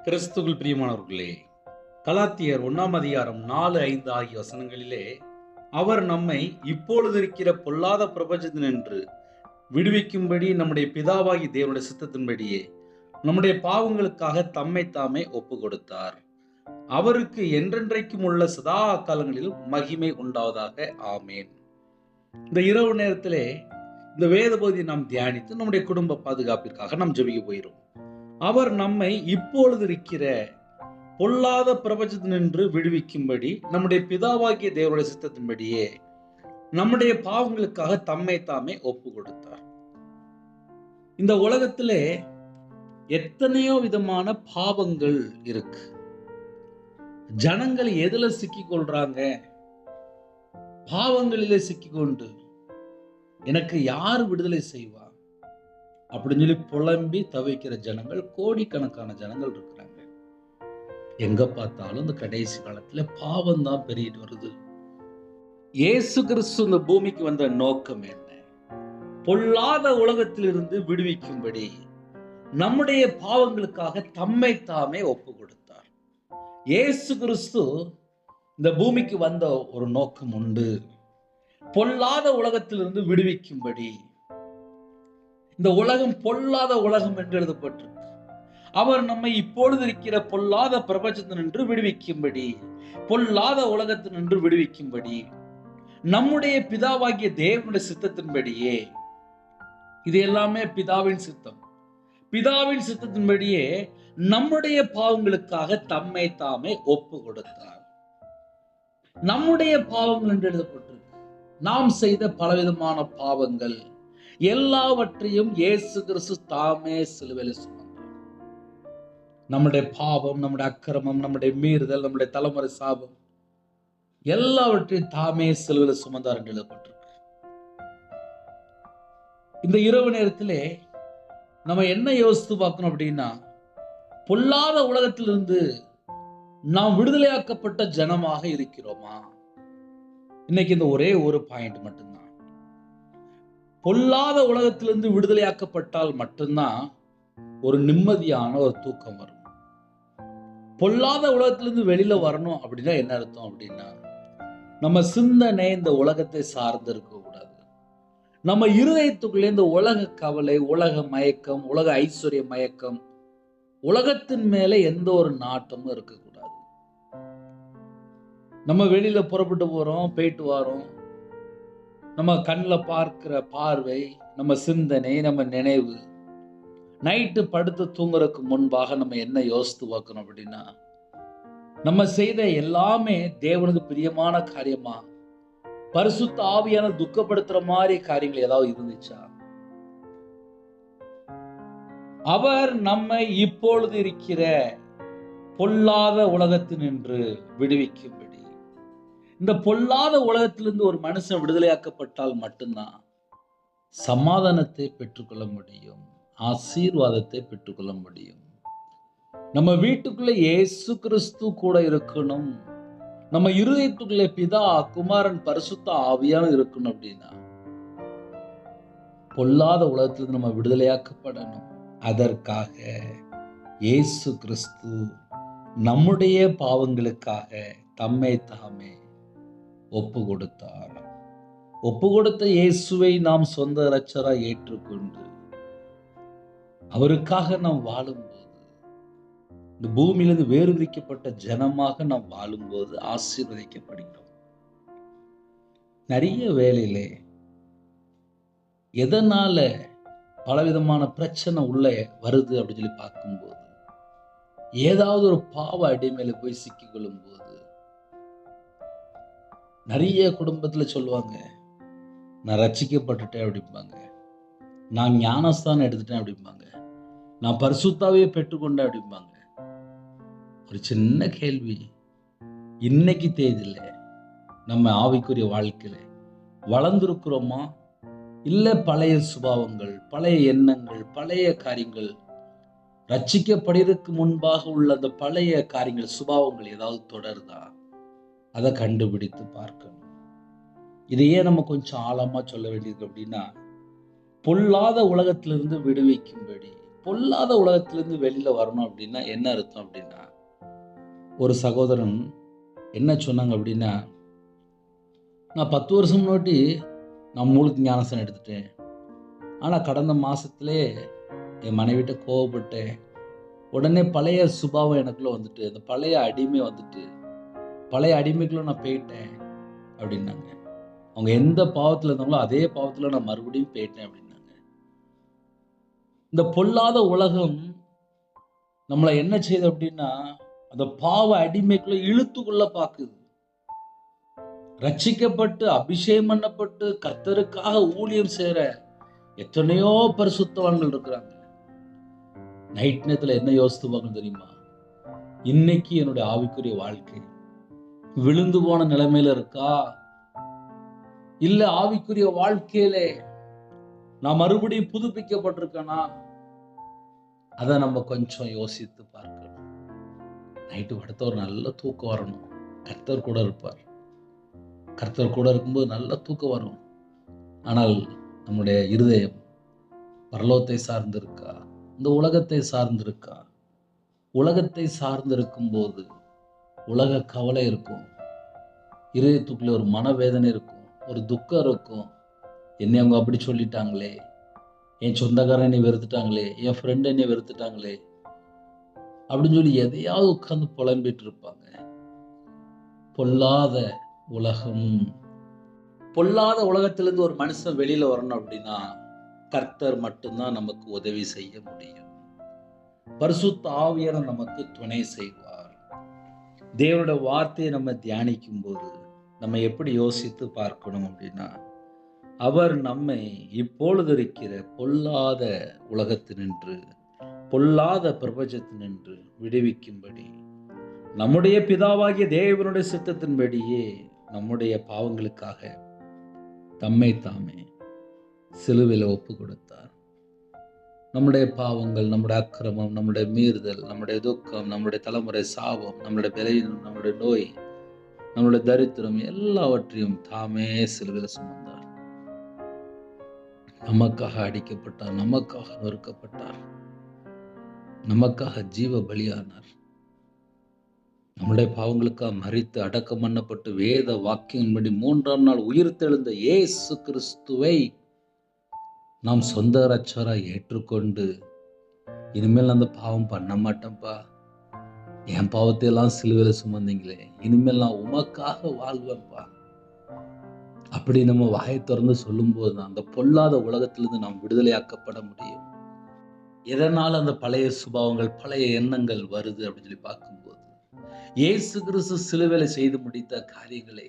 கிறிஸ்துவில் பிரியமானவர்களே, கலாத்தியர் 1 4, 5 ஆகிய வசனங்களிலே அவர் நம்மை இப்பொழுது இருக்கிற பொல்லாத பிரபஞ்சத்தினின்று விடுவிக்கும்படி நம்முடைய பிதாவாகி தேவனுடைய சித்தத்தின்படியே நம்முடைய பாவங்களுக்காக தம்மை தாமே ஒப்பு கொடுத்தார். அவருக்கு என்றென்றைக்கும் உள்ள சதா காலங்களில் மகிமை உண்டாவதாக. ஆமேன். இந்த இரவு நேரத்திலே இந்த வேத பகுதியை நாம் தியானித்து நம்முடைய குடும்ப பாதுகாப்பிற்காக நாம் ஜெபிக்க போகிறோம். அவர் நம்மை இப்பொழுது இருக்கிற பொல்லாத பிரபஞ்சத்தினின்று விடுவிக்கும்படி நம்முடைய பிதாவாகிய தேவனுடைய சித்தத்தின்படியே நம்முடைய பாவங்களுக்காக தம்மை தாமே ஒப்பு கொடுத்தார். இந்த உலகத்திலே எத்தனையோ விதமான பாவங்கள் இருக்கு. ஜனங்கள் எதுல சிக்கிக் கொள்றாங்க? பாவங்களிலே சிக்கிக்கொண்டு எனக்கு யார் விடுதலை செய்வா அப்படின்னு சொல்லி புலம்பி தவிக்கிற ஜனங்கள், கோடிக்கணக்கான ஜனங்கள் இருக்கிறாங்க. எங்க பார்த்தாலும் இந்த கடைசி காலத்துல பாவம் தான் பெருகிட்டு வருது. இயேசு கிறிஸ்து இந்த பூமிக்கு வந்த நோக்கம் என்ன? பொல்லாத உலகத்திலிருந்து விடுவிக்கும்படி நம்முடைய பாவங்களுக்காக தம்மை தாமே ஒப்பு கொடுத்தார். இயேசு கிறிஸ்து இந்த பூமிக்கு வந்த ஒரு நோக்கம் உண்டு. பொல்லாத உலகத்திலிருந்து விடுவிக்கும்படி. இந்த உலகம் பொல்லாத உலகம் என்று எழுதப்பட்டிருக்கு. அவர் நம்மை இப்பொழுது இருக்கிற பொல்லாத பிரபஞ்சத்தினின்று விடுவிக்கும்படி, பொல்லாத உலகத்தினின்று விடுவிக்கும்படி நம்முடைய பிதாவாகிய தேவனுடைய சித்தத்தின்படியே, இது எல்லாமே பிதாவின் சித்தம். பிதாவின் சித்தத்தின்படியே நம்முடைய பாவங்களுக்காக தம்மை தாமே ஒப்பு கொடுத்தார். நம்முடைய பாவங்கள் என்று எழுதப்பட்டிருக்கு. நாம் செய்த பலவிதமான பாவங்கள் எல்லாவற்றையும் இயேசு கிறிஸ்து தாமே சிலுவையில் சுமந்தார். நம்முடைய பாவம், நம்முடைய அக்கிரமம், நம்முடைய மீறுதல், நம்முடைய தலைமுறை சாபம் எல்லாவற்றையும் தாமே சிலுவையில் சுமந்தார் என்று எழுதப்பட்டிருக்கு. இந்த இரவு நேரத்திலே நம்ம என்ன யோசித்து பார்க்கணும் அப்படின்னா, பொல்லாத உலகத்திலிருந்து நாம் விடுதலையாக்கப்பட்ட ஜனமாக இருக்கிறோமா? இன்னைக்கு இந்த ஒரே ஒரு பாயிண்ட் மட்டும்தான். பொல்லாத உலகத்திலிருந்து விடுதலையாக்கப்பட்டால் மட்டும்தான் ஒரு நிம்மதியான ஒரு தூக்கம் வரும். பொல்லாத உலகத்திலிருந்து வெளியில வரணும் அப்படின்னா என்ன அர்த்தம் அப்படின்னா, நம்ம சிந்தனை இந்த உலகத்தை சார்ந்து இருக்க கூடாது. நம்ம இருதயத்துக்குள்ளே இந்த உலக கவலை, உலக மயக்கம், உலக ஐஸ்வர்ய மயக்கம், உலகத்தின் மேல எந்த ஒரு நாட்டமும் இருக்கக்கூடாது. நம்ம வெளியில புறப்பட்டு போறோம், போயிட்டு வரோம். நம்ம கண்ணில் பார்க்கிற பார்வை, நம்ம சிந்தனை, நம்ம நினைவு, நைட்டு படுத்து தூங்குறதுக்கு முன்பாக நம்ம என்ன யோசித்து பார்க்கணும் அப்படின்னா, நம்ம செய்த எல்லாமே தேவனுக்கு பிரியமான காரியமா, பரிசுத்த ஆவியான துக்கப்படுத்துற மாதிரி காரியங்கள் ஏதாவது இருந்துச்சா? அவர் நம்மை இப்பொழுது இருக்கிற பொல்லாத உலகத்தினின்று விடுவிக்கும்படி, இந்த பொல்லாத உலகத்திலிருந்து ஒரு மனுஷன் விடுதலையாக்கப்பட்டால் மட்டும்தான் சமாதானத்தை பெற்றுக்கொள்ள முடியும், ஆசீர்வாதத்தை பெற்றுக்கொள்ள முடியும். நம்ம வீட்டுக்குள்ள இயேசு கிறிஸ்து கூட இருக்கணும், நம்ம இருதயத்துக்குள்ளே பிதா, குமாரன், பரிசுத்த ஆவியான இருக்கணும். அப்படின்னா பொல்லாத உலகத்திலிருந்து நம்ம விடுதலையாக்கப்படணும். அதற்காக இயேசு கிறிஸ்து நம்முடைய பாவங்களுக்காக தம்மை தாமே ஒப்பு கொடுத்தார். ஒப்பு கொடுத்த இயேசுவை நாம் சொந்த இரட்சகராய் ஏற்றுக்கொண்டு அவருக்காக நாம் வாழும்போது, இந்த பூமியிலிருந்து வேறு பிரிக்கப்பட்ட ஜனமாக நாம் வாழும்போது ஆசீர்வதிக்கப்படுகிறோம். நிறைய வேளையிலே எதனால பலவிதமான பிரச்சனை உள்ள வருது அப்படின்னு சொல்லி பார்க்கும்போது, ஏதாவது ஒரு பாவ அடிமையில போய் சிக்கிக்கொள்ளும் போது நிறைய குடும்பத்துல சொல்லுவாங்க, நான் ரட்சிக்கப்பட்டுட்டேன் அப்படிம்பாங்க, நான் ஞானஸ்தானம் எடுத்துட்டேன் அப்படிம்பாங்க, நான் பரிசுத்தாவே பெற்றுக்கொண்டேன் அப்படிம்பாங்க. ஒரு சின்ன கேள்வி, இன்னைக்கு தேதியில நம்ம ஆவிக்குரிய வாழ்க்கையில வளர்ந்திருக்கிறோமா? இல்ல பழைய சுபாவங்கள், பழைய எண்ணங்கள், பழைய காரியங்கள், ரட்சிக்கப்படுவதற்கு முன்பாக உள்ள அந்த பழைய காரியங்கள், சுபாவங்கள் ஏதாவது தொடருதா? அதை கண்டுபிடித்து பார்க்கணும். இதையே நம்ம கொஞ்சம் ஆழமா சொல்ல வேண்டியது அப்படின்னா, பொல்லாத உலகத்திலிருந்து விடுவிக்கும்படி பொல்லாத உலகத்திலிருந்து வெளியில வரணும் அப்படின்னா என்ன அர்த்தம் அப்படின்னா, ஒரு சகோதரன் என்ன சொன்னாங்க அப்படின்னா, நான் 10 வருஷம் முன்னாடி நான் மூலிகை ஞானஸ்நானம் எடுத்துட்டேன். ஆனா கடந்த மாசத்திலே என் மனைவிட்ட கோவப்பட்டேன். உடனே பழைய சுபாவம் எனக்குள்ள வந்துட்டு, அந்த பழைய அடிமை வந்துட்டு, பழைய அடிமைக்குள்ள நான் போயிட்டேன் அப்படின்னாங்க. அவங்க எந்த பாவத்துல இருந்தாங்களோ அதே பாவத்துல நான் மறுபடியும் போயிட்டேன் அப்படின்னாங்க. இந்த பொல்லாத உலகம் நம்மள என்ன செய்யுது அப்படின்னா, அந்த பாவ அடிமைக்குள்ள இழுத்துக்குள்ள பாக்குது. ரட்சிக்கப்பட்டு அபிஷேகம் பண்ணப்பட்டு கர்த்தருக்காக ஊழியம் செய்யற எத்தனையோ பரிசுத்தவான்கள் இருக்கிறாங்க. நைட் நேரத்துல என்ன யோசித்துவாங்க தெரியுமா? இன்னைக்கு என்னுடைய ஆவிக்குரிய வாழ்க்கை விழுந்து போன நிலைமையில இருக்கா, இல்ல ஆவிக்குரிய வாழ்க்கையிலே நான் மறுபடியும் புதுப்பிக்கப்பட்டிருக்கேனா? அதை நம்ம கொஞ்சம் யோசித்து பார்க்கணும். நைட்டு படுத்த ஒரு நல்ல தூக்கம் வரணும். கர்த்தர் கூட இருப்பார். கர்த்தர் கூட இருக்கும்போது நல்ல தூக்கம் வரும். ஆனால் நம்முடைய இருதயம் பரலோகத்தை சார்ந்திருக்கா, இந்த உலகத்தை சார்ந்திருக்கா? உலகத்தை சார்ந்திருக்கும் போது உலக கவலை இருக்கும், இருதயத்துக்குள்ள ஒரு மனவேதனை இருக்கும், ஒரு துக்கம் இருக்கும். என்னை அவங்க அப்படி சொல்லிட்டாங்களே, என் சொந்தக்காரன் என்னை வெறுத்துட்டாங்களே, என் ஃப்ரெண்ட் என்னை வெறுத்துட்டாங்களே அப்படின்னு சொல்லி எதையாவது உட்கார்ந்து புலம்பிட்டு இருப்பாங்க. பொல்லாத உலகம். பொல்லாத உலகத்திலிருந்து ஒரு மனுஷன் வெளியில வரணும் அப்படின்னா கர்த்தர் மட்டும்தான் நமக்கு உதவி செய்ய முடியும். பரிசுத்த ஆவியானவர் நமக்கு துணை செய்வார். தேவனுடைய வார்த்தையை நம்ம தியானிக்கும் போது நம்ம எப்படி யோசித்து பார்க்கணும் அப்படின்னா, அவர் நம்மை இப்பொழுது இருக்கிற பொல்லாத உலகத்தினின்று, பொல்லாத பிரபஞ்சத்தினின்று விடுவிக்கும்படி நம்முடைய பிதாவாகிய தேவனுடைய சித்தத்தின்படியே நம்முடைய பாவங்களுக்காக தம்மை தாமே சிலுவையில் ஒப்பு கொடுத்தார். நம்முடைய பாவங்கள், நம்முடைய அக்கிரமம், நம்முடைய மீறுதல், நம்முடைய துக்கம், நம்முடைய தலைமுறை சாபம், நம்முடைய பலவீனம், நம்முடைய நோய், நம்முடைய தரித்திரம் எல்லாவற்றையும் தாமே சிலுவையில் சுமந்தார். நமக்காக அடிக்கப்பட்டார், நமக்காக நொறுக்கப்பட்டார், நமக்காக ஜீவ பலியானார். நம்முடைய பாவங்களுக்காக மரித்து அடக்கம் பண்ணப்பட்டு வேத வாக்கியன்படி 3ஆம் நாள் உயிர்த்தெழுந்த இயேசு கிறிஸ்துவை நாம் சொந்த இரட்சகராய் ஏற்றுக்கொண்டு, இனிமேல் அந்த பாவம் பண்ண மாட்டேன்ப்பா, என் பாவத்தை எல்லாம் சிலுவையில சுமந்தீங்களே, இனிமேல் நான் உமக்காக வாழ்வேன்ப்பா அப்படி நம்ம வாயை திறந்து சொல்லும் போது அந்த பொல்லாத உலகத்திலிருந்து நாம் விடுதலையாக்கப்பட முடியும். எதனால் அந்த பழைய சுபாவங்கள், பழைய எண்ணங்கள் வருது அப்படின்னு சொல்லி பார்க்கும்போது, இயேசு கிறிஸ்து சிலுவையில செய்து முடித்த காரியங்களை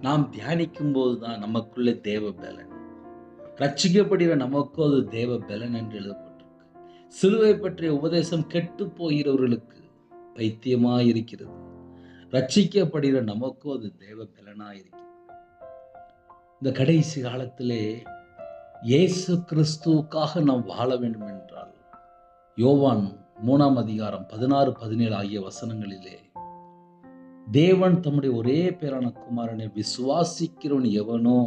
நாம் தியானிக்கும் போதுதான் நமக்குள்ளே தேவ பலன், ரட்சிக்கப்படுகிற நமக்கு அது தேவ பலன் என்று எழுதப்பட்டிருக்கு. சிலுவை பற்றிய உபதேசம் கெட்டு போகிறவர்களுக்கு பைத்தியமாய் இருக்கிறது, ரட்சிக்கப்படுகிற நமக்கும் அது தேவ பலனாய் இருக்கிறது. இந்த கடைசி காலத்திலே இயேசு கிறிஸ்துவுக்காக நாம் வாழ வேண்டும் என்றால், யோவான் 3ஆம் அதிகாரம் 16, 17 ஆகிய வசனங்களிலே தேவன் தம்முடைய ஒரே பேரான குமாரனை விசுவாசிக்கிறவன் எவனோ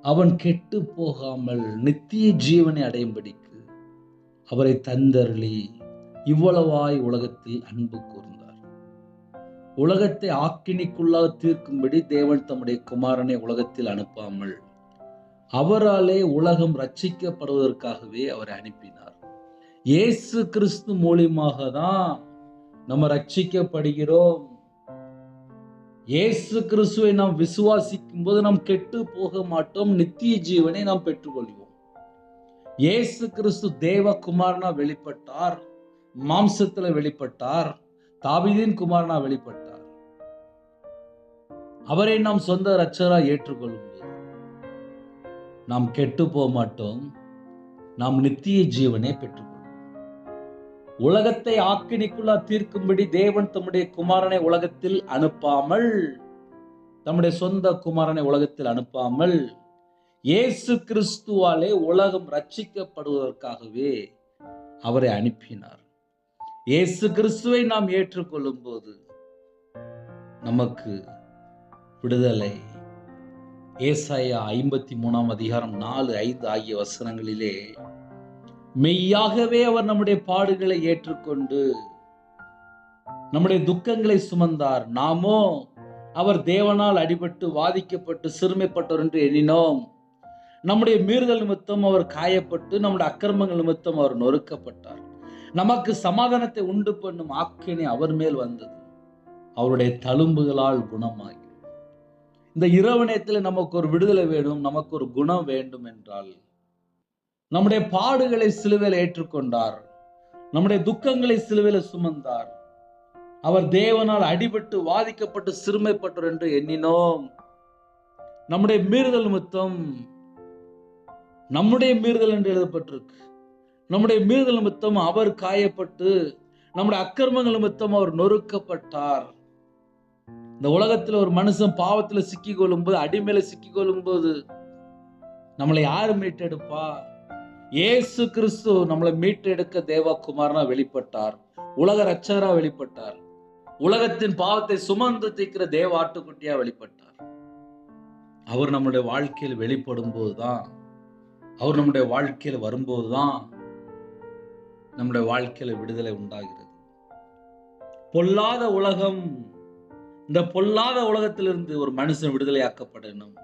அவன் கெட்டு போகாமல் நித்திய ஜீவனை அடையும்படிக்கு அவரை தந்தருளி இவ்வளவாய் உலகத்தில் அன்பு கூர்ந்தார். உலகத்தை ஆக்கினிக்குள்ளாக தீர்க்கும்படி தேவன் தம்முடைய குமாரனை உலகத்தில் அனுப்பாமல் அவராலே உலகம் ரட்சிக்கப்படுவதற்காகவே அவரை அனுப்பினார். இயேசு கிறிஸ்து மூலமாக தான் நம்ம ரட்சிக்கப்படுகிறோம். இயேசு கிறிஸ்துவை நாம் விசுவாசிக்கும் போது நாம் கெட்டு போக மாட்டோம், நித்திய ஜீவனை நாம் பெற்றுக்கொள்வோம். இயேசு கிறிஸ்து தேவ குமாரனா வெளிப்பட்டார், மாம்சத்துல வெளிப்பட்டார், தாவீதின் குமாரனா வெளிப்பட்டார். அவரை நாம் சொந்த இரட்சகராய் ஏற்றுக்கொள்ளும் போது நாம் கெட்டு போக மாட்டோம், நாம் நித்திய ஜீவனை பெற்றுக்கொள்வோம். உலகத்தை ஆக்கினிக்குள்ளா தீர்க்கும்படி தேவன் தம்முடைய குமாரனை உலகத்தில் அனுப்பாமல், தம்முடைய சொந்த குமாரனை உலகத்தில் அனுப்பாமல், இயேசு கிறிஸ்துவாலே உலகம் ரட்சிக்கப்படுவதற்காகவே அவரை அனுப்பினார். இயேசு கிறிஸ்துவை நாம் ஏற்றுக்கொள்ளும் போது நமக்கு விடுதலை. ஏசாயா 53ஆம் அதிகாரம் 4, 5 ஆகிய வசனங்களிலே மெய்யாகவே அவர் நம்முடைய பாடுகளை ஏற்றுக்கொண்டு நம்முடைய துக்கங்களை சுமந்தார். நாமோ அவர் தேவனால் அடிபட்டு வாதிக்கப்பட்டு சிறுமைப்பட்டவர் என்று எண்ணினோம். நம்முடைய மீறுதல் நிமித்தம் அவர் காயப்பட்டு நம்முடைய அக்கிரமங்கள் நிமித்தம் அவர் நொறுக்கப்பட்டார். நமக்கு சமாதானத்தை உண்டு பண்ணும் ஆக்கினை அவர் மேல் வந்தது. அவருடைய தழும்புகளால் குணமாகி. இந்த இரவு நேரத்தில் நமக்கு ஒரு விடுதலை வேணும், நமக்கு ஒரு குணம் வேண்டும் என்றால் நம்முடைய பாடுகளை சிலுவையில் ஏற்றுக்கொண்டார். நம்முடைய துக்கங்களை சிலுவையில் சுமந்தார். அவர் தேவனால் அடிபட்டு வாதிக்கப்பட்டு சிறுமைப்பட்டார் என்று எண்ணினோம். நம்முடைய மீறுதல் நிமித்தம், நம்முடைய மீறுதல் என்று எழுதப்பட்டிருக்கு, நம்முடைய மீறுதல் நிமித்தம் அவர் காயப்பட்டு நம்முடைய அக்கிரமங்கள் நிமித்தம் அவர் நொறுக்கப்பட்டார். இந்த உலகத்தில் ஒரு மனுஷன் பாவத்துல சிக்கி கொள்ளும் போது, அடிமையில சிக்கி கொள்ளும் போது நம்மளை யாரு மீட்டெடுப்பா? இயேசு கிறிஸ்து நம்மளை மீட்டெடுக்க தேவகுமாரனா வெளிப்பட்டார், உலக ரட்சகரா வெளிப்பட்டார், உலகத்தின் பாவத்தை சுமந்து தீர்க்கிற தேவ ஆட்டுக்குட்டியா வெளிப்பட்டார். அவர் நம்முடைய வாழ்க்கையில் வெளிப்படும் போதுதான், அவர் நம்முடைய வாழ்க்கையில் வரும்போதுதான் நம்முடைய வாழ்க்கையில விடுதலை உண்டாகிறது. பொல்லாத உலகம், இந்த பொல்லாத உலகத்திலிருந்து ஒரு மனுஷன் விடுதலையாக்கப்படணும்.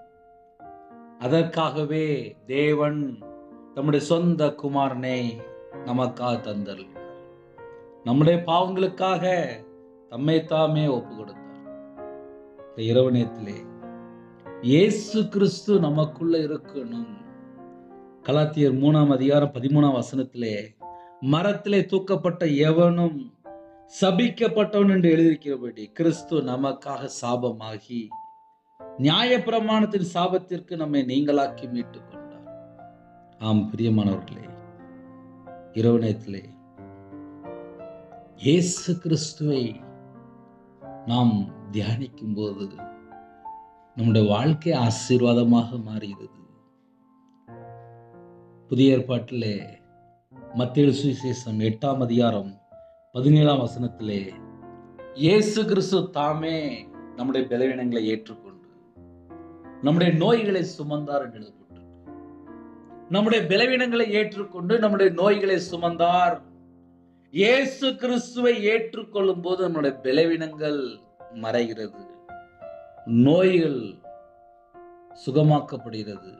அதற்காகவே தேவன் தம்முடைய சொந்த குமாரனை நமக்காக தந்தருளினார். நம்முடைய பாவங்களுக்காக தம்மை தாமே ஒப்பு கொடுத்தார். இந்த இரவு நேரத்திலே இயேசு கிறிஸ்து நமக்குள்ள இருக்கணும். கலாத்தியர் 3:13 மரத்திலே தூக்கப்பட்ட எவனும் சபிக்கப்பட்டவன் என்று எழுதியிருக்கிறபடி கிறிஸ்து நமக்காக சாபமாகி நியாயப்பிரமாணத்தின் சாபத்திற்கு நம்மை நீங்களாக்கி மீட்டுக் கொண்டார். ஆம் பிரியமானவர்களே, இரவு நேரத்திலே இயேசு கிறிஸ்துவை நாம் தியானிக்கும் போது நம்முடைய வாழ்க்கை ஆசீர்வாதமாக மாறுகிறது. புதிய ஏற்பாட்டிலே மத்தேயு சுவிசேஷம் 8:17 இயேசு கிறிஸ்து தாமே நம்முடைய பலவீனங்களை ஏற்றுக்கொண்டு நம்முடைய நோய்களை சுமந்தார் என்று எழுதப்பட்டிருக்கு. நம்முடைய பலவீனங்களை ஏற்றுக்கொண்டு நம்முடைய நோய்களை சுமந்தார். இயேசு கிறிஸ்துவை ஏற்றுக்கொள்ளும் போது நம்முடைய பலவீனங்கள் மறைகிறது, நோய்கள் சுகமாக்கப்படுகிறது.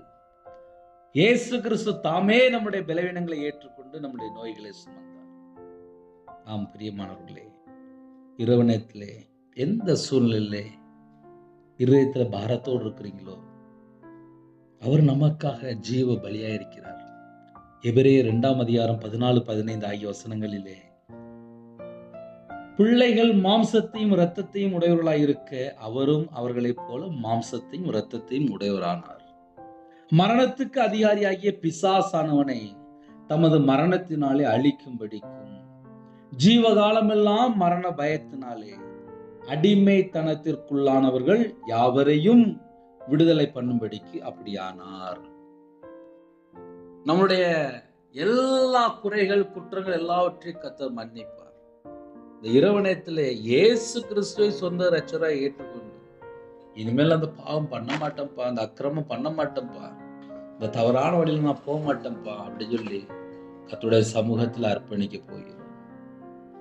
இயேசு கிறிஸ்து தாமே நம்முடைய பலவீனங்களை ஏற்றுக்கொண்டு நம்முடைய நோய்களை சுமந்தார். ஆம் பிரியமானவர்களே, இரவு நேரத்திலே எந்த சூழ்நிலையிலே இருதயத்தில் பாரத்தோடு இருக்கிறீங்களோ அவர் நமக்காக ஜீவ பலியாயிருக்கிறார். எபிரேயர் 2:14-15 பிள்ளைகள் மாம்சத்தையும் இரத்தத்தையும் உடையவர்களாய் இருக்க அவரும் அவர்களைப் போல மாம்சத்தையும் இரத்தத்தையும் உடையவரானார். மரணத்துக்கு அதிகாரியாகிய பிசாசானவனை தமது மரணத்தினாலே அழிக்கும்படிக்கும் ஜீவகாலமெல்லாம் மரண பயத்தினாலே அடிமைத்தனத்திற்குள்ளானவர்கள் யாவரையும் விடுதலை பண்ணும்படிக்கு அப்படியானார். நம்முடைய எல்லா குறைகள் குற்றங்கள் எல்லாவற்றையும் கர்த்தர் மன்னிப்பார். இந்த இரவு நேரத்திலே இயேசு கிறிஸ்துவை சொந்த இரட்சகராய் ஏற்றுக்கொண்டு இனிமேல் அந்த பாவம் பண்ண மாட்டேன்ப்பா, அந்த அக்கிரமம் பண்ண மாட்டேன்ப்பா, இந்த தவறான வழியில் நான் போக மாட்டேன்ப்பா அப்படி சொல்லி கர்த்தருடைய சமூகத்தில் அர்ப்பணிக்க போகிறோம்.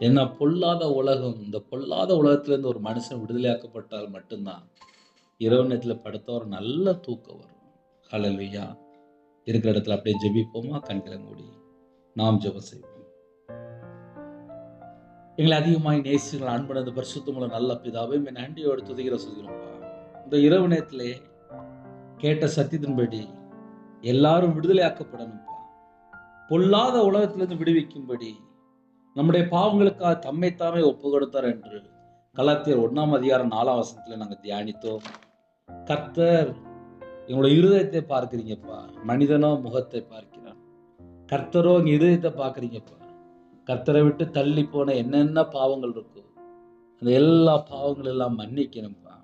ஏன்னா பொல்லாத உலகம், இந்த பொல்லாத உலகத்திலிருந்து ஒரு மனுஷன் விடுதலையாக்கப்பட்டால் மட்டும்தான் இரவு நேரத்தில் படுத்த ஒரு நல்ல தூக்கம் வரும். ஹல்லேலூயா. இருக்கிற இடத்துல அப்படியே ஜெபிப்போமா? கண்களை மூடி நாம் ஜெபம் செய்வோம். எங்களை அதிகமாய் நேசிகள் அன்புடன் அந்த பரிசுத்தமுள்ள நல்ல பிதாவே, நன்றியோடு துதிக்கிற சொல்கிறோம்ப்பா. இந்த இரவு நேரத்திலே கேட்ட சத்தியத்தின்படி எல்லாரும் விடுதலையாக்கப்படணும்ப்பா. பொல்லாத உலகத்திலிருந்து விடுவிக்கும்படி நம்முடைய பாவங்களுக்காக தம்மைத்தாமே ஒப்பு கொடுத்தார் என்று கலாத்தியர் 1:4 நாங்கள் தியானித்தோம். கர்த்தர் எங்களுடைய இருதயத்தை பார்க்கிறீங்கப்பா, மனிதனோ முகத்தை பார்க்கிறான். கர்த்தரோ இங்க இருதயத்தை பார்க்குறீங்கப்பா. கர்த்தரை விட்டு தள்ளி போன என்னென்ன பாவங்கள் இருக்கோ அந்த எல்லா பாவங்கள் எல்லாம் மன்னிக்கணும்ப்பா.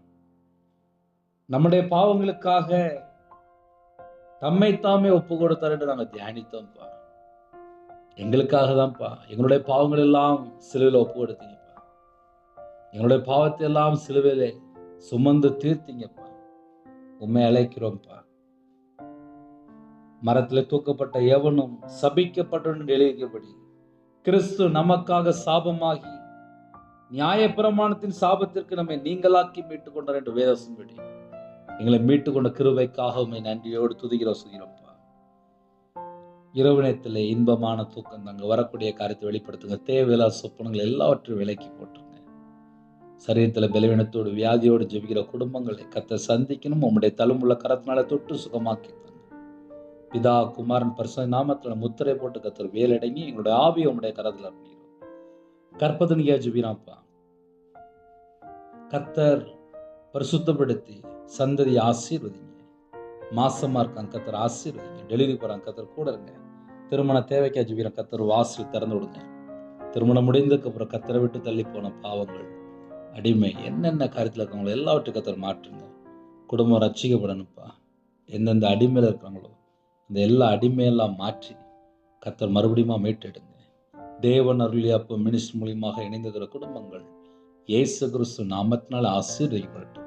நம்முடைய பாவங்களுக்காக தம்மைத்தாமே ஒப்பு கொடுத்தார் என்று நாங்கள் தியானித்தோம்ப்பா. எங்களுக்காக தான்ப்பா, எங்களுடைய பாவங்கள் எல்லாம் சிலுவையில் ஒப்பு கொடுத்தீங்கப்பா. எங்களுடைய பாவத்தை எல்லாம் சிலுவையிலே சுமந்து தீர்த்தீங்கப்பா. உண்மை அழைக்கிறோம்ப்பா. மரத்தில் தூக்கப்பட்ட எவனும் சபிக்கப்பட்டவன் எழுதியபடி கிறிஸ்து நமக்காக சாபமாகி நியாயப்பிரமாணத்தின் சாபத்திற்கு நம்மை நீங்களாக்கி மீட்டுக் கொண்டார் என்று வேதத்தின்படி எங்களை மீட்டுக் கொண்ட கிருபைக்காக உம்மை நன்றியோடு துதிக்கிறோம்ப்பா. இரவு நேரத்தில் இன்பமான தூக்கம் தாங்க, வரக்கூடிய காரியத்தை வெளிப்படுத்துங்க. தேவையில்லாத சொப்பனங்கள் எல்லாவற்றையும் விலக்கி போட்டுருங்க. சரீரத்தில் பலவீனத்தோடு வியாதியோடு ஜெபிக்கிற குடும்பங்களை கர்த்தர் சந்திக்கணும். உம்முடைய தழும்புள்ள கரத்தினால தொட்டு சுகமாக்கி பிதா குமாரன் பரிசுத்த நாமத்தில் முத்திரை போட்டு கர்த்தர் வேலடங்கி எங்களுடைய ஆவியை உம்முடைய கரத்தில் அர்ப்பணிக்கிறோம். கற்பதனியா ஜெபிக்கிறான்ப்பா. கர்த்தர் பரிசுத்தப்படுத்தி சந்ததியை ஆசீர்வதிங்க. மாசமா இருக்காங்க கர்த்தர் ஆசீர்வதிங்க. டெலிவரி போறாங்க கர்த்தர் கூட இருங்க. திருமண தேவைக்கா ஜெபிக்கிற கர்த்தர் வாசல் திறந்து விடுங்க. திருமணம் முடிந்ததுக்கு அப்புறம் கர்த்தரை விட்டு தள்ளி போன பாவங்கள், அடிமை, என்னென்ன காரியத்தில் இருக்கவங்களோ எல்லாவற்றையும் கர்த்தர் மாற்றுங்க. குடும்பம் ரட்சிக்கப்படணும்ப்பா. எந்தெந்த அடிமையில் இருக்கிறாங்களோ இந்த எல்லா அடிமையெல்லாம் மாற்றி கர்த்தர் மறுபடியும் மீட்டெடுங்க. தேவன் அருளியாப்பு மினிஸ்ட்ரி மூலியமாக இணைந்திருக்கிற குடும்பங்கள் இயேசு கிறிஸ்து நாமத்தினால் ஆசீர்வதிக்கப்படட்டும்.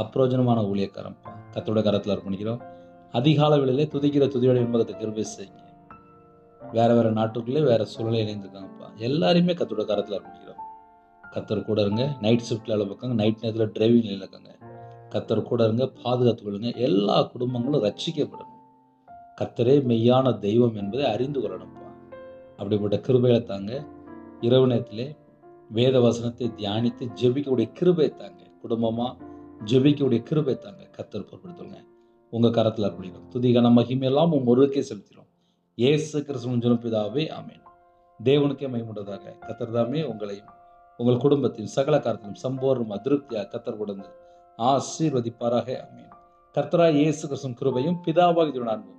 அப்பிரோஜனமான ஊழியக்காரம்ப்பா கர்த்தருடைய கரத்தில் அர்ப்பணிக்கிறோம். அதிகால வேளையிலே துதிக்கிற துதியோட என்பதை கிருபை செய்யுங்க. வேற வேற நாட்டுக்குள்ளே வேற சூழ்நிலை இணைந்திருக்காங்கப்பா. எல்லாரையுமே கர்த்தருடைய கரத்தில் அர்ப்பணிக்கிறோம். கர்த்தர் கூட இருங்க. நைட் ஷிஃப்ட்ல இருக்காங்க, நைட் நேரத்தில் டிரைவிங்ல இருக்காங்க. கர்த்தர் கூட இருங்க, பாதுகாத்து கொள்ளுங்க. எல்லா குடும்பங்களும் ரட்சிக்கப்படணும். கர்த்தரே மெய்யான தெய்வம் என்பதை அறிந்து கொள்ளணும்ப்பா. அப்படிப்பட்ட கிருபையை தாங்க. இரவு நேரத்திலே வேத வசனத்தை தியானித்து ஜெபிக்கக்கூடிய கிருபை தாங்க. குடும்பமாக ஜெபிக்கக்கூடிய கிருபை தாங்க. கர்த்தர் பொறுப்படுத்துங்க. உங்கள் கரத்தில் அர்ப்பணிக்கிறோம். துதிகான மகிமையெல்லாம் ஒருவருக்கே செலுத்திடும். இயேசு கிறிஸ்துவின் பிதாவே ஆமென். தேவனுக்கே மகிமையுண்டதாக. கர்த்தர் தாமே உங்களையும் உங்கள் குடும்பத்தின் சகல காரியத்திலும் சம்பூர்ண அதிருப்தியாக கர்த்தர் கொடுத்து ஆசீர்வதிப்பாராக. ஆமென். கர்த்தராய் இயேசு கிறிஸ்துவின் கிருபையும் பிதாவாகிய அன்பும்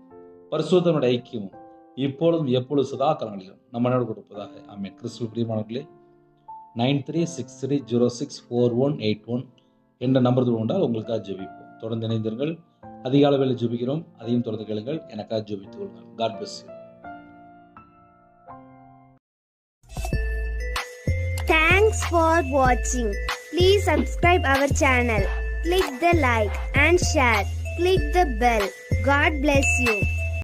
பரிசுத்தனுடைய ஐக்கியமும் இப்பொழுதும் எப்பொழுது சதா காலங்களிலும் நம்மளோடு கொடுப்பதாக. ஆமென். கிறிஸ்துவ பிரியமானவர்களே, 9360064181 என்ற நம்பர் கொண்டால் உங்களுக்காக ஜெபிப்போம். தொடர்ந்து இணைந்திருங்கள். அதிகால வேளை ஜெபிக்கிறோம். அதையும் தொடர்ந்து கேளுங்கள். எனக்காக ஜெபித்துக் கொள்ளுங்கள். God bless you. Thanks for watching. Please subscribe our channel. Click the like and share. Click the bell. God bless you.